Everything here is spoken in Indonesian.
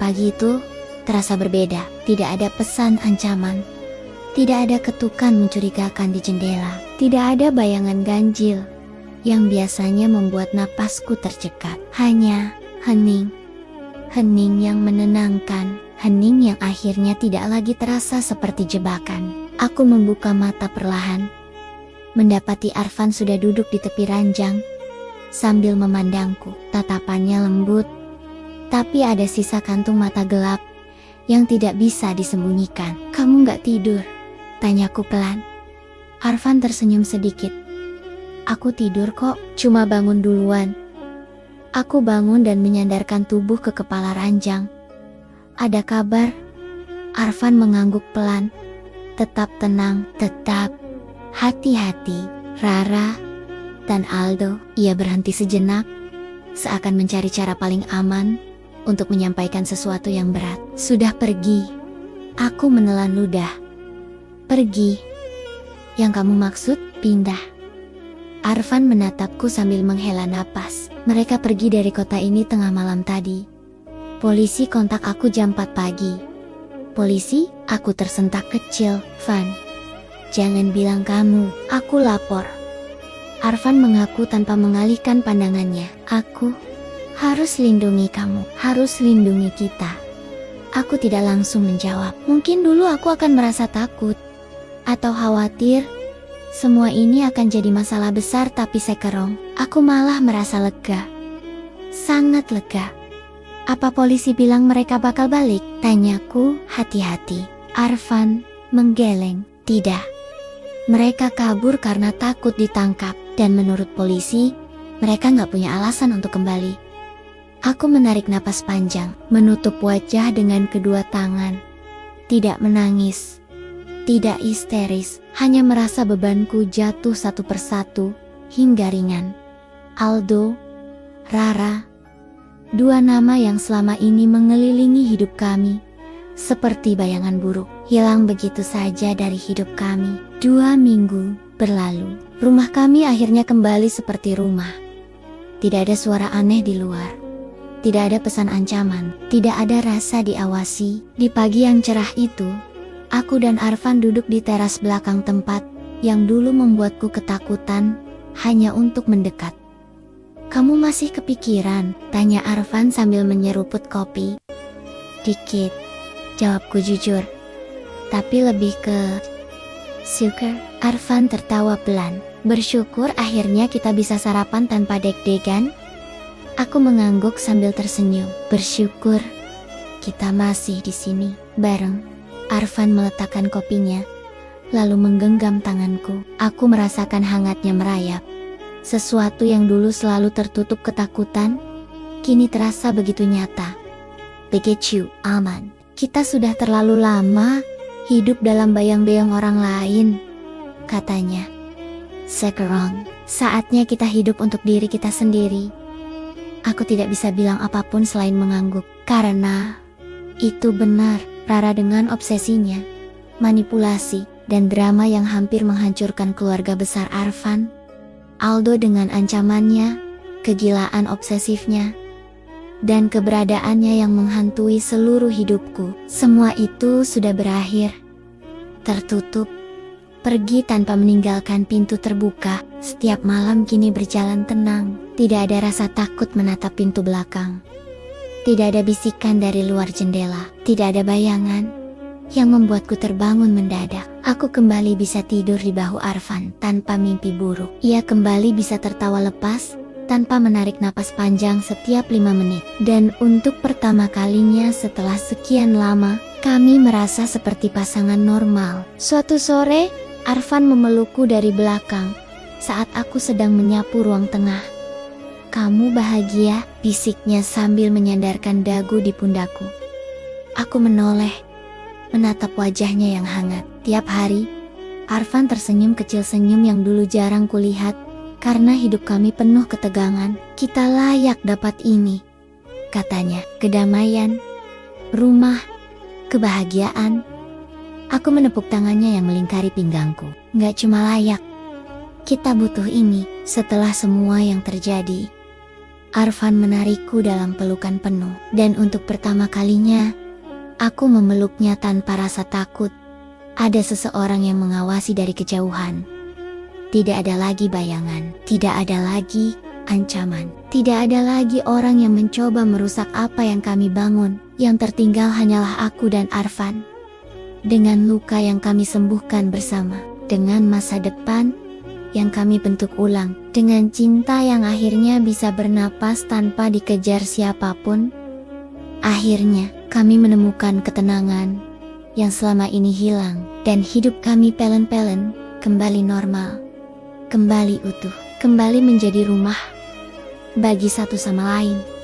pagi itu terasa berbeda. Tidak ada pesan ancaman. Tidak ada ketukan mencurigakan di jendela. Tidak ada bayangan ganjil yang biasanya membuat napasku tercekat. Hanya hening. Hening yang menenangkan. Hening yang akhirnya tidak lagi terasa seperti jebakan. Aku membuka mata perlahan. Mendapati Arfan sudah duduk di tepi ranjang sambil memandangku. Tatapannya lembut, tapi ada sisa kantung mata gelap yang tidak bisa disembunyikan. "Kamu gak tidur?" tanyaku pelan. Arfan tersenyum sedikit. "Aku tidur kok, cuma bangun duluan." Aku bangun dan menyandarkan tubuh ke kepala ranjang. "Ada kabar?" Arfan mengangguk pelan. "Tetap tenang, tetap hati-hati, Rara dan Aldo." Ia berhenti sejenak, seakan mencari cara paling aman untuk menyampaikan sesuatu yang berat. "Sudah pergi." Aku menelan ludah. "Pergi? Yang kamu maksud pindah?" Arfan menatapku sambil menghela napas. "Mereka pergi dari kota ini tengah malam tadi. Polisi kontak aku jam 4 pagi. "Polisi?" Aku tersentak kecil. "Van, jangan bilang kamu." "Aku lapor." Arfan mengaku tanpa mengalihkan pandangannya. "Aku harus lindungi kamu, harus lindungi kita." Aku tidak langsung menjawab. Mungkin dulu aku akan merasa takut atau khawatir semua ini akan jadi masalah besar, tapi sekarang aku malah merasa lega. Sangat lega. "Apa polisi bilang mereka bakal balik?" tanyaku hati-hati. Arfan menggeleng. "Tidak. Mereka kabur karena takut ditangkap, dan menurut polisi, mereka nggak punya alasan untuk kembali." Aku menarik napas panjang, menutup wajah dengan kedua tangan. Tidak menangis, tidak histeris, hanya merasa bebanku jatuh satu persatu hingga ringan. Aldo, Rara, dua nama yang selama ini mengelilingi hidup kami, seperti bayangan buruk, hilang begitu saja dari hidup kami. 2 minggu berlalu, rumah kami akhirnya kembali seperti rumah. Tidak ada suara aneh di luar. Tidak ada pesan ancaman. Tidak ada rasa diawasi. Di pagi yang cerah itu, aku dan Arfan duduk di teras belakang tempat yang dulu membuatku ketakutan hanya untuk mendekat. "Kamu masih kepikiran?" tanya Arfan sambil menyeruput kopi. "Dikit," jawabku jujur. "Tapi lebih ke syukur." Arfan tertawa pelan. "Bersyukur akhirnya kita bisa sarapan tanpa deg-degan?" Aku mengangguk sambil tersenyum. "Bersyukur kita masih di sini bareng." Arfan meletakkan kopinya, lalu menggenggam tanganku. Aku merasakan hangatnya merayap. Sesuatu yang dulu selalu tertutup ketakutan, kini terasa begitu nyata. "Begitu aman. Kita sudah terlalu lama hidup dalam bayang-bayang orang lain," katanya. "Sekarang saatnya kita hidup untuk diri kita sendiri." Aku tidak bisa bilang apapun selain mengangguk, karena itu benar. Rara dengan obsesinya, manipulasi, dan drama yang hampir menghancurkan keluarga besar Arfan. Aldo dengan ancamannya, kegilaan obsesifnya, dan keberadaannya yang menghantui seluruh hidupku. Semua itu sudah berakhir, tertutup, pergi tanpa meninggalkan pintu terbuka. Setiap malam kini berjalan tenang. Tidak ada rasa takut menatap pintu belakang. Tidak ada bisikan dari luar jendela. Tidak ada bayangan yang membuatku terbangun mendadak. Aku kembali bisa tidur di bahu Arfan tanpa mimpi buruk. Ia kembali bisa tertawa lepas tanpa menarik napas panjang setiap 5 menit. Dan untuk pertama kalinya setelah sekian lama, kami merasa seperti pasangan normal. Suatu sore, Arfan memelukku dari belakang saat aku sedang menyapu ruang tengah. "Kamu bahagia?" bisiknya sambil menyandarkan dagu di pundakku. Aku menoleh, menatap wajahnya yang hangat. Tiap hari, Arfan tersenyum kecil, senyum yang dulu jarang kulihat karena hidup kami penuh ketegangan. "Kita layak dapat ini," katanya. "Kedamaian, rumah, kebahagiaan." Aku menepuk tangannya yang melingkari pinggangku. "Nggak cuma layak, kita butuh ini." Setelah semua yang terjadi, Arfan menarikku dalam pelukan penuh, dan untuk pertama kalinya, aku memeluknya tanpa rasa takut. Ada seseorang yang mengawasi dari kejauhan. Tidak ada lagi bayangan, tidak ada lagi ancaman, tidak ada lagi orang yang mencoba merusak apa yang kami bangun. Yang tertinggal hanyalah aku dan Arfan. Dengan luka yang kami sembuhkan bersama, dengan masa depan yang kami bentuk ulang, dengan cinta yang akhirnya bisa bernapas tanpa dikejar siapapun. Akhirnya, kami menemukan ketenangan yang selama ini hilang, dan hidup kami pelan-pelan kembali normal, kembali utuh, kembali menjadi rumah bagi satu sama lain.